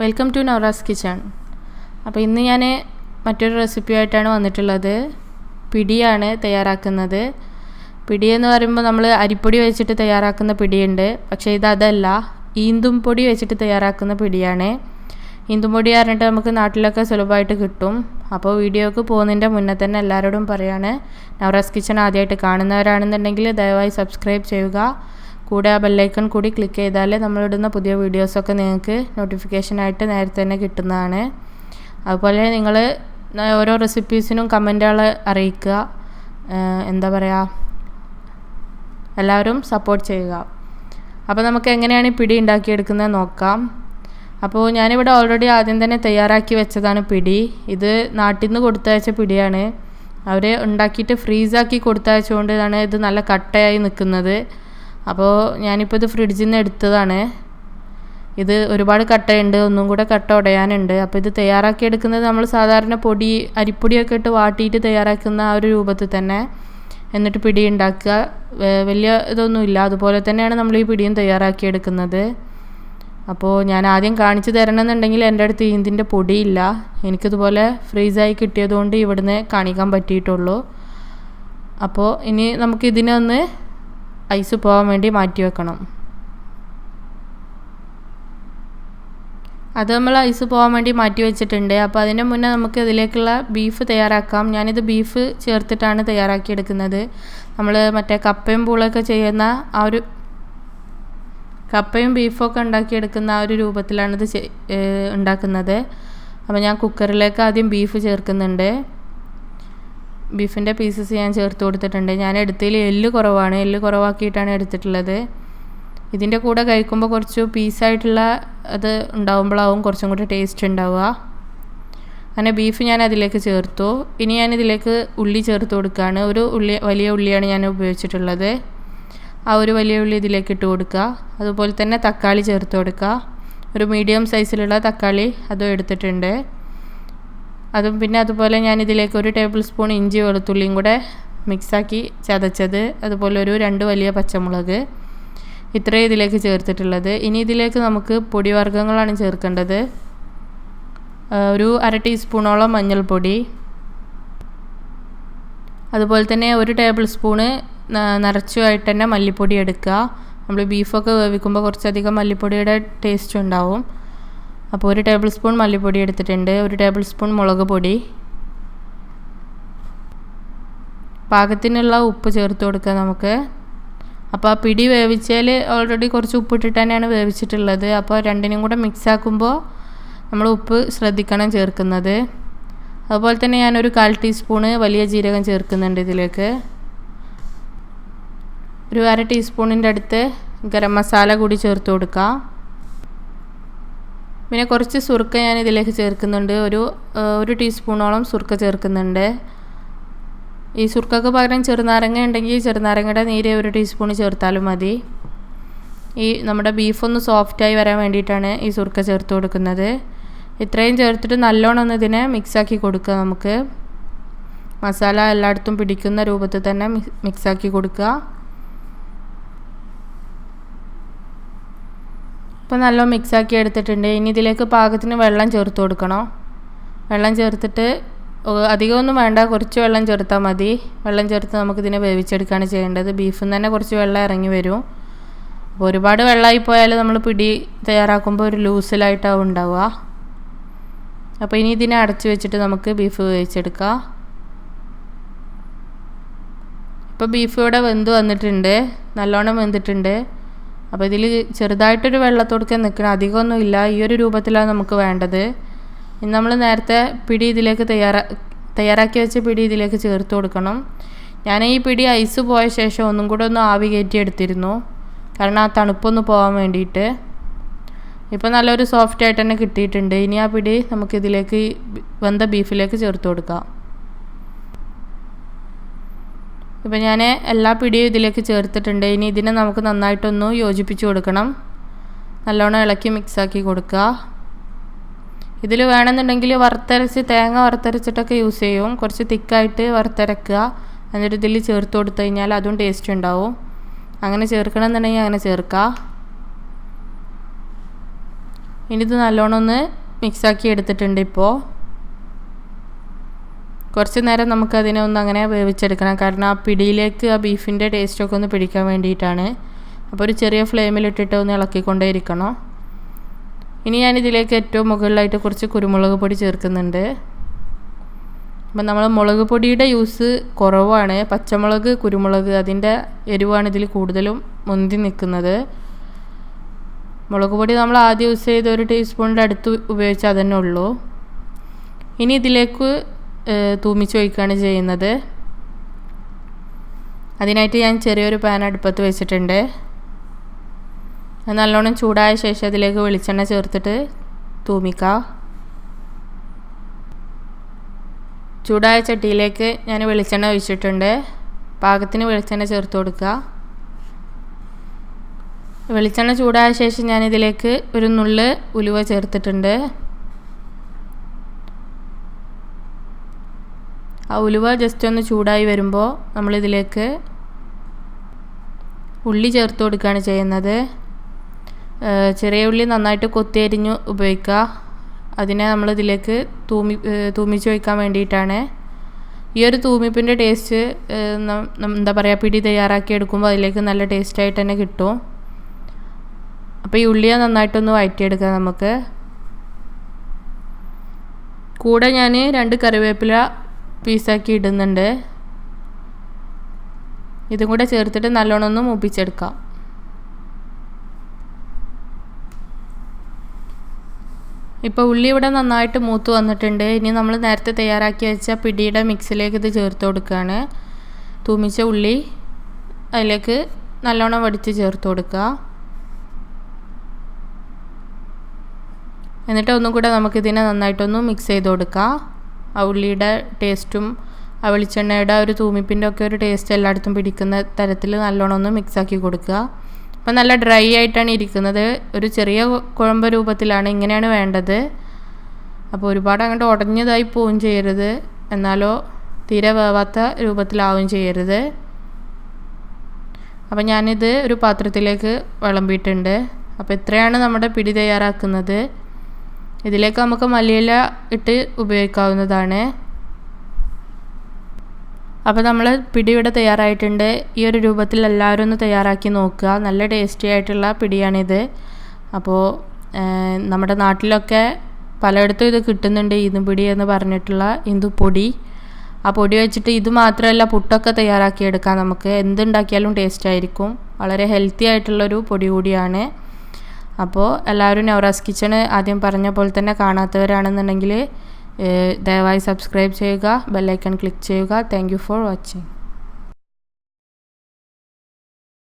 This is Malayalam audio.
Welcome to Navaras kitchen. അപ്പോൾ ഇന്ന് ഞാൻ മറ്റൊരു റെസിപ്പിയായിട്ടാണ് വന്നിട്ടുള്ളത്. പിടിയാണ് തയ്യാറാക്കുന്നത്. പിടി എന്ന് പറയുമ്പോൾ നമ്മൾ അരിപ്പൊടി വെച്ചിട്ട് തയ്യാറാക്കുന്ന പിടിയുണ്ട്, പക്ഷേ അതല്ല, ഈന്തും പൊടി വെച്ചിട്ട് തയ്യാറാക്കുന്ന പിടിയാണ്. ഈന്തും പൊടി പറഞ്ഞിട്ട് നമുക്ക് നാട്ടിലൊക്കെ സുലഭമായിട്ട് കിട്ടും. അപ്പോൾ വീഡിയോക്ക് പോകുന്നതിൻ്റെ മുന്നേ തന്നെ എല്ലാവരോടും പറയാണ്, നവറാസ് കിച്ചൺ ആദ്യമായിട്ട് കാണുന്നവരാണെന്നുണ്ടെങ്കിൽ ദയവായി സബ്സ്ക്രൈബ് ചെയ്യുക. കൂടെ ആ ബെല്ലൈക്കൺ കൂടി ക്ലിക്ക് ചെയ്താൽ നമ്മളിടുന്ന പുതിയ വീഡിയോസൊക്കെ നിങ്ങൾക്ക് നോട്ടിഫിക്കേഷനായിട്ട് നേരത്തെ തന്നെ കിട്ടുന്നതാണ്. അതുപോലെ നിങ്ങൾ ഓരോ റെസിപ്പീസിനും കമൻറ്റുകൾ അറിയിക്കുക. എന്താ പറയുക, എല്ലാവരും സപ്പോർട്ട് ചെയ്യുക. അപ്പോൾ നമുക്ക് എങ്ങനെയാണ് ഈ പിടി ഉണ്ടാക്കിയെടുക്കുന്നത് നോക്കാം. അപ്പോൾ ഞാനിവിടെ ഓൾറെഡി ആദ്യം തന്നെ തയ്യാറാക്കി വെച്ചതാണ് പിടി. ഇത് നാട്ടിൽ നിന്ന് കൊടുത്തയച്ച പിടിയാണ്. അവർ ഉണ്ടാക്കിയിട്ട് ഫ്രീസാക്കി കൊടുത്തയച്ചുകൊണ്ടാണ് ഇത് നല്ല കട്ടയായി നിൽക്കുന്നത്. അപ്പോൾ ഞാനിപ്പോൾ ഇത് ഫ്രിഡ്ജിൽ നിന്ന് എടുത്തതാണ്. ഇത് ഒരുപാട് കട്ടയുണ്ട്, ഒന്നും കൂടെ കട്ട ഉടയാനുണ്ട്. അപ്പോൾ ഇത് തയ്യാറാക്കി എടുക്കുന്നത് നമ്മൾ സാധാരണ അരിപ്പൊടിയൊക്കെ ഇട്ട് വാട്ടിയിട്ട് തയ്യാറാക്കുന്ന ആ ഒരു രൂപത്തിൽ തന്നെ, എന്നിട്ട് പിടി ഉണ്ടാക്കുക. വലിയ ഇതൊന്നുമില്ല. അതുപോലെ തന്നെയാണ് നമ്മൾ ഈ പിടിയും തയ്യാറാക്കി എടുക്കുന്നത്. അപ്പോൾ ഞാൻ ആദ്യം കാണിച്ചു തരണമെന്നുണ്ടെങ്കിൽ എൻ്റെ അടുത്ത് ഈന്തിൻ്റെ പൊടിയില്ല. എനിക്കിതുപോലെ ഫ്രീസായി കിട്ടിയതുകൊണ്ട് ഇവിടുന്ന് കാണിക്കാൻ പറ്റിയിട്ടുള്ളൂ. അപ്പോൾ ഇനി നമുക്ക് ഇതിനെ ഒന്ന് ഐസ് പോകാൻ വേണ്ടി മാറ്റി വെക്കണം. അത് നമ്മൾ ഐസ് പോകാൻ വേണ്ടി മാറ്റി വെച്ചിട്ടുണ്ട്. അപ്പോൾ അതിൻ്റെ മുന്നേ നമുക്ക് ഇതിലേക്കുള്ള ബീഫ് തയ്യാറാക്കാം. ഞാനിത് ബീഫ് ചേർത്തിട്ടാണ് തയ്യാറാക്കിയെടുക്കുന്നത്. നമ്മൾ മറ്റേ കപ്പയും പൂളൊക്കെ ചെയ്യുന്ന ആ ഒരു കപ്പയും ബീഫൊക്കെ ഉണ്ടാക്കിയെടുക്കുന്ന ആ ഒരു രൂപത്തിലാണിത് ഉണ്ടാക്കുന്നത്. അപ്പോൾ ഞാൻ കുക്കറിലേക്ക് ആദ്യം ബീഫ് ചേർക്കുന്നുണ്ട്. ബീഫിൻ്റെ പീസസ് ഞാൻ ചേർത്ത് കൊടുത്തിട്ടുണ്ട്. ഞാൻ എടുത്തതിൽ എല്ല് കുറവാണ്, എല്ല് കുറവാക്കിയിട്ടാണ് എടുത്തിട്ടുള്ളത്. ഇതിൻ്റെ കൂടെ കഴിക്കുമ്പോൾ കുറച്ച് പീസായിട്ടുള്ള അത് ഉണ്ടാകുമ്പോഴാവും കുറച്ചും കൂടി ടേസ്റ്റ് ഉണ്ടാവുക. അങ്ങനെ ബീഫ് ഞാൻ അതിലേക്ക് ചേർത്തു. ഇനി ഞാനിതിലേക്ക് ഉള്ളി ചേർത്ത് കൊടുക്കുകയാണ്. ഒരു വലിയ ഉള്ളിയാണ് ഞാൻ ഉപയോഗിച്ചിട്ടുള്ളത്. ആ ഒരു വലിയ ഉള്ളി ഇതിലേക്ക് ഇട്ട് കൊടുക്കുക. അതുപോലെ തന്നെ തക്കാളി ചേർത്ത് കൊടുക്കുക. ഒരു മീഡിയം സൈസിലുള്ള തക്കാളി അതും എടുത്തിട്ടുണ്ട്. പിന്നെ അതുപോലെ ഞാൻ ഇതിലേക്ക് 1 ടേബിൾ സ്പൂൺ ഇഞ്ചി വെളുത്തുള്ളിയും കൂടെ മിക്സാക്കി ചതച്ചത്, അതുപോലെ 2 വലിയ പച്ചമുളക്, ഇത്രയും ഇതിലേക്ക് ചേർത്തിട്ടുള്ളത്. ഇനി ഇതിലേക്ക് നമുക്ക് പൊടിവർഗ്ഗങ്ങളാണ് ചേർക്കേണ്ടത്. ഒരു 1/2 ടീസ്പൂണോളം മഞ്ഞൾപ്പൊടി, അതുപോലെ തന്നെ 1 ടേബിൾ സ്പൂണ് നിറച്ചുമായിട്ട് തന്നെ മല്ലിപ്പൊടി എടുക്കുക. നമ്മൾ ബീഫൊക്കെ വേവിക്കുമ്പോൾ കുറച്ചധികം മല്ലിപ്പൊടിയുടെ ടേസ്റ്റ് ഉണ്ടാവും. അപ്പോൾ 1 ടേബിൾ സ്പൂൺ മല്ലിപ്പൊടി എടുത്തിട്ടുണ്ട്. 1 ടേബിൾ സ്പൂൺ മുളക് പൊടി, പാകത്തിനുള്ള ഉപ്പ് ചേർത്ത് കൊടുക്കുക നമുക്ക്. അപ്പോൾ ആ പിടി വേവിച്ചാൽ ഓൾറെഡി കുറച്ച് ഉപ്പിട്ടിട്ട് തന്നെയാണ് വേവിച്ചിട്ടുള്ളത്. അപ്പോൾ രണ്ടിനും കൂടെ മിക്സ് ആക്കുമ്പോൾ നമ്മൾ ഉപ്പ് ശ്രദ്ധിക്കണം ചേർക്കുന്നത്. അതുപോലെ തന്നെ ഞാനൊരു 1/4 ടീസ്പൂണ് വലിയ ജീരകം ചേർക്കുന്നുണ്ട് ഇതിലേക്ക്. ഒരു 1/2 ടീസ്പൂണിൻ്റെ അടുത്ത് ഗരം മസാല കൂടി ചേർത്ത് കൊടുക്കുക. പിന്നെ കുറച്ച് സുർക്ക ഞാൻ ഇതിലേക്ക് ചേർക്കുന്നുണ്ട്. ഒരു ടീസ്പൂണോളം സുർക്ക ചേർക്കുന്നുണ്ട്. ഈ സുർക്കക്ക് പകരം ചെറുനാരങ്ങ ഉണ്ടെങ്കിൽ ചെറുനാരങ്ങയുടെ നീര് 1 ടീസ്പൂൺ ചേർത്താലും മതി. ഈ നമ്മുടെ ബീഫൊന്ന് സോഫ്റ്റായി വരാൻ വേണ്ടിയിട്ടാണ് ഈ സുർക്ക ചേർത്ത് കൊടുക്കുന്നത്. ഇത്രയും ചേർത്തിട്ട് നല്ലോണം ഒന്ന് ഇതിനെ മിക്സാക്കി കൊടുക്കുക. നമുക്ക് മസാല എല്ലായിടത്തും പിടിക്കുന്ന രൂപത്തിൽ തന്നെ മിക്സാക്കി കൊടുക്കുക. ഇപ്പോൾ നല്ല മിക്സാക്കി എടുത്തിട്ടുണ്ട്. ഇനി ഇതിലേക്ക് പാകത്തിന് വെള്ളം ചേർത്ത് കൊടുക്കണം. വെള്ളം ചേർത്തിട്ട് അധികമൊന്നും വേണ്ട, കുറച്ച് വെള്ളം ചേർത്താൽ മതി. വെള്ളം ചേർത്ത് നമുക്കിതിനെ വേവിച്ചെടുക്കുകയാണ് ചെയ്യേണ്ടത്. ബീഫിൽ നിന്ന് തന്നെ കുറച്ച് വെള്ളം ഇറങ്ങി വരും. അപ്പോൾ ഒരുപാട് വെള്ളമായി പോയാൽ നമ്മൾ പിടി തയ്യാറാക്കുമ്പോൾ ഒരു ലൂസിലായിട്ടാവും ഉണ്ടാവുക. അപ്പോൾ ഇനി ഇതിനെ അടച്ചു വെച്ചിട്ട് നമുക്ക് ബീഫ് വേവിച്ചെടുക്കാം. ഇപ്പോൾ ബീഫ് ഇവിടെ വെന്ത് വന്നിട്ടുണ്ട്, നല്ലോണം വെന്തിട്ടുണ്ട്. അപ്പോൾ ഇതിൽ ചെറുതായിട്ടൊരു വെള്ളത്തോടൊക്കെ നിൽക്കണം, അധികമൊന്നുമില്ല. ഈ ഒരു രൂപത്തിലാണ് നമുക്ക് വേണ്ടത്. ഇനി നമ്മൾ നേരത്തെ പിടി ഇതിലേക്ക് തയ്യാറാക്കി വെച്ച പിടി ഇതിലേക്ക് ചേർത്ത് കൊടുക്കണം. ഞാൻ ഈ പിടി ഐസ് പോയ ശേഷം ഒന്നും കൂടെ ഒന്ന് ആവി കയറ്റി എടുത്തിരുന്നു, കാരണം ആ തണുപ്പൊന്ന് പോകാൻ വേണ്ടിയിട്ട്. ഇപ്പോൾ നല്ലൊരു സോഫ്റ്റായിട്ട് തന്നെ കിട്ടിയിട്ടുണ്ട്. ഇനി ആ പിടി നമുക്കിതിലേക്ക് വെന്ത ബീഫിലേക്ക് ചേർത്ത് കൊടുക്കാം. ഇപ്പോൾ ഞാൻ എല്ലാ പിടിയും ഇതിലേക്ക് ചേർത്തിട്ടുണ്ട്. ഇനി ഇതിനെ നമുക്ക് നന്നായിട്ടൊന്ന് യോജിപ്പിച്ച് കൊടുക്കണം. നല്ലോണം ഇളക്കി മിക്സാക്കി കൊടുക്കുക. ഇതിൽ വേണമെന്നുണ്ടെങ്കിൽ തേങ്ങ വറുത്തരച്ചിട്ടൊക്കെ യൂസ് ചെയ്യും. കുറച്ച് തിക്കായിട്ട് വറുത്തരക്കുക, എന്നിട്ട് ഇതിൽ ചേർത്ത് കൊടുത്തു കഴിഞ്ഞാൽ അതും ടേസ്റ്റ് ഉണ്ടാവും. അങ്ങനെ ചേർക്കണമെന്നുണ്ടെങ്കിൽ അങ്ങനെ ചേർക്കുക. ഇനി ഇത് നല്ലോണം ഒന്ന് മിക്സാക്കി എടുത്തിട്ടുണ്ട്. ഇപ്പോൾ കുറച്ച് നേരം നമുക്കതിനെ ഒന്ന് അങ്ങനെ വേവിച്ചെടുക്കണം. കാരണം ആ പിടിയിലേക്ക് ആ ബീഫിൻ്റെ ടേസ്റ്റൊക്കെ ഒന്ന് പിടിക്കാൻ വേണ്ടിയിട്ടാണ്. അപ്പോൾ ഒരു ചെറിയ ഫ്ലെയിമിലിട്ടിട്ട് ഒന്ന് ഇളക്കിക്കൊണ്ടേ ഇരിക്കണം. ഇനി ഞാനിതിലേക്ക് ഏറ്റവും മുകളിലായിട്ട് കുറച്ച് കുരുമുളക് പൊടി ചേർക്കുന്നുണ്ട്. അപ്പം നമ്മൾ മുളക് പൊടിയുടെ യൂസ് കുറവാണ്. പച്ചമുളക്, കുരുമുളക് അതിൻ്റെ എരിവാണ് ഇതിൽ കൂടുതലും മുന്തി നിൽക്കുന്നത്. മുളക് പൊടി നമ്മൾ ആദ്യം യൂസ് ചെയ്ത് 1 ടീസ്പൂണിൻ്റെ അടുത്ത് ഉപയോഗിച്ചാൽ അതന്നെ ഉള്ളൂ. ഇനി ഇതിലേക്ക് തൂമിച്ച് ഒഴിക്കുകയാണ് ചെയ്യുന്നത്. അതിനായിട്ട് ഞാൻ ചെറിയൊരു പാൻ അടുപ്പത്ത് വെച്ചിട്ടുണ്ട്. നല്ലോണം ചൂടായ ശേഷം അതിലേക്ക് വെളിച്ചെണ്ണ ചേർത്തിട്ട് തൂമിക്കുക. ചൂടായ ചട്ടിയിലേക്ക് ഞാൻ വെളിച്ചെണ്ണ ഒഴിച്ചിട്ടുണ്ട്. പാകത്തിന് വെളിച്ചെണ്ണ ചേർത്ത് കൊടുക്കുക. വെളിച്ചെണ്ണ ചൂടായ ശേഷം ഞാനിതിലേക്ക് ഒരു നുള്ള് ഉലുവ ചേർത്തിട്ടുണ്ട്. ആ ഉലുവ ജസ്റ്റ് ഒന്ന് ചൂടായി വരുമ്പോൾ നമ്മളിതിലേക്ക് ഉള്ളി ചേർത്ത് കൊടുക്കുകയാണ് ചെയ്യുന്നത്. ചെറിയ ഉള്ളി നന്നായിട്ട് കൊത്തിയരിഞ്ഞ് ഉപയോഗിക്കുക. അതിനെ നമ്മളിതിലേക്ക് തൂമിച്ച് വയ്ക്കാൻ വേണ്ടിയിട്ടാണ്. ഈ ഒരു തൂമിപ്പിൻ്റെ ടേസ്റ്റ് എന്താ പറയുക, പിടി തയ്യാറാക്കി എടുക്കുമ്പോൾ അതിലേക്ക് നല്ല ടേസ്റ്റായിട്ട് തന്നെ കിട്ടും. അപ്പോൾ ഈ ഉള്ളിയെ നന്നായിട്ടൊന്ന് വഴറ്റിയെടുക്കുക നമുക്ക്. കൂടെ ഞാൻ 2 കറിവേപ്പില പീസാക്കി ഇടുന്നുണ്ട്. ഇതും കൂടെ ചേർത്തിട്ട് നല്ലോണം ഒന്ന് മൂപ്പിച്ചെടുക്കാം. ഇപ്പോൾ ഉള്ളി ഇവിടെ നന്നായിട്ട് മൂത്ത് വന്നിട്ടുണ്ട്. ഇനി നമ്മൾ നേരത്തെ തയ്യാറാക്കി വെച്ച പിടിയുടെ മിക്സിലേക്ക് ഇത് ചേർത്ത് കൊടുക്കുകയാണ്. തൂമിച്ച ഉള്ളി അതിലേക്ക് നല്ലോണം വടിച്ച് ചേർത്ത് കൊടുക്കുക. എന്നിട്ട് ഒന്നും കൂടെ നമുക്കിതിനെ നന്നായിട്ടൊന്ന് മിക്സ് ചെയ്ത് കൊടുക്കാം. ആ ഉള്ളിയുടെ ടേസ്റ്റും ആ വെളിച്ചെണ്ണയുടെ ഒരു തൂമിപ്പിൻ്റെ ഒക്കെ ഒരു ടേസ്റ്റ് എല്ലായിടത്തും പിടിക്കുന്ന തരത്തിൽ നല്ലോണം ഒന്ന് മിക്സാക്കി കൊടുക്കുക. അപ്പം നല്ല ഡ്രൈ ആയിട്ടാണ് ഇരിക്കുന്നത്. ഒരു ചെറിയ കുഴമ്പ് രൂപത്തിലാണ്, ഇങ്ങനെയാണ് വേണ്ടത്. അപ്പോൾ ഒരുപാട് അങ്ങോട്ട് ഉടഞ്ഞതായി പോവുകയും ചെയ്യരുത്, എന്നാലോ തീരെ വേവാത്ത രൂപത്തിലാവുകയും ചെയ്യരുത്. അപ്പം ഞാനിത് ഒരു പാത്രത്തിലേക്ക് വിളമ്പിയിട്ടുണ്ട്. അപ്പോൾ ഇത്രയാണ് നമ്മുടെ പിടി തയ്യാറാക്കുന്നത്. ഇതിലേക്ക് നമുക്ക് മല്ലിയില ഇട്ട് ഉപയോഗിക്കാവുന്നതാണ്. അപ്പോൾ നമ്മൾ പിടി ഇവിടെ തയ്യാറായിട്ടുണ്ട്. ഈ ഒരു രൂപത്തിൽ എല്ലാവരും ഒന്ന് തയ്യാറാക്കി നോക്കുക. നല്ല ടേസ്റ്റി ആയിട്ടുള്ള പിടിയാണിത്. അപ്പോൾ നമ്മുടെ നാട്ടിലൊക്കെ പലയിടത്തും ഇത് കിട്ടുന്നുണ്ട്, ഈന്തുപിടി എന്ന് പറഞ്ഞിട്ടുള്ള ഈന്തുപൊടി. ആ പൊടി വെച്ചിട്ട് ഇത് മാത്രമല്ല പുട്ടൊക്കെ തയ്യാറാക്കിയെടുക്കാം നമുക്ക്. എന്തുണ്ടാക്കിയാലും ടേസ്റ്റ് ആയിരിക്കും. വളരെ ഹെൽത്തി ആയിട്ടുള്ളൊരു പൊടി കൂടിയാണ്. അപ്പോൾ എല്ലാവരും നവറാസ് കിച്ചൺ ആദ്യം പറഞ്ഞ പോലെ തന്നെ കാണാത്തവരാണെന്നുണ്ടെങ്കിൽ ദയവായി സബ്സ്ക്രൈബ് ചെയ്യുക, ബെല്ലൈക്കൺ ക്ലിക്ക് ചെയ്യുക. Thank you for watching.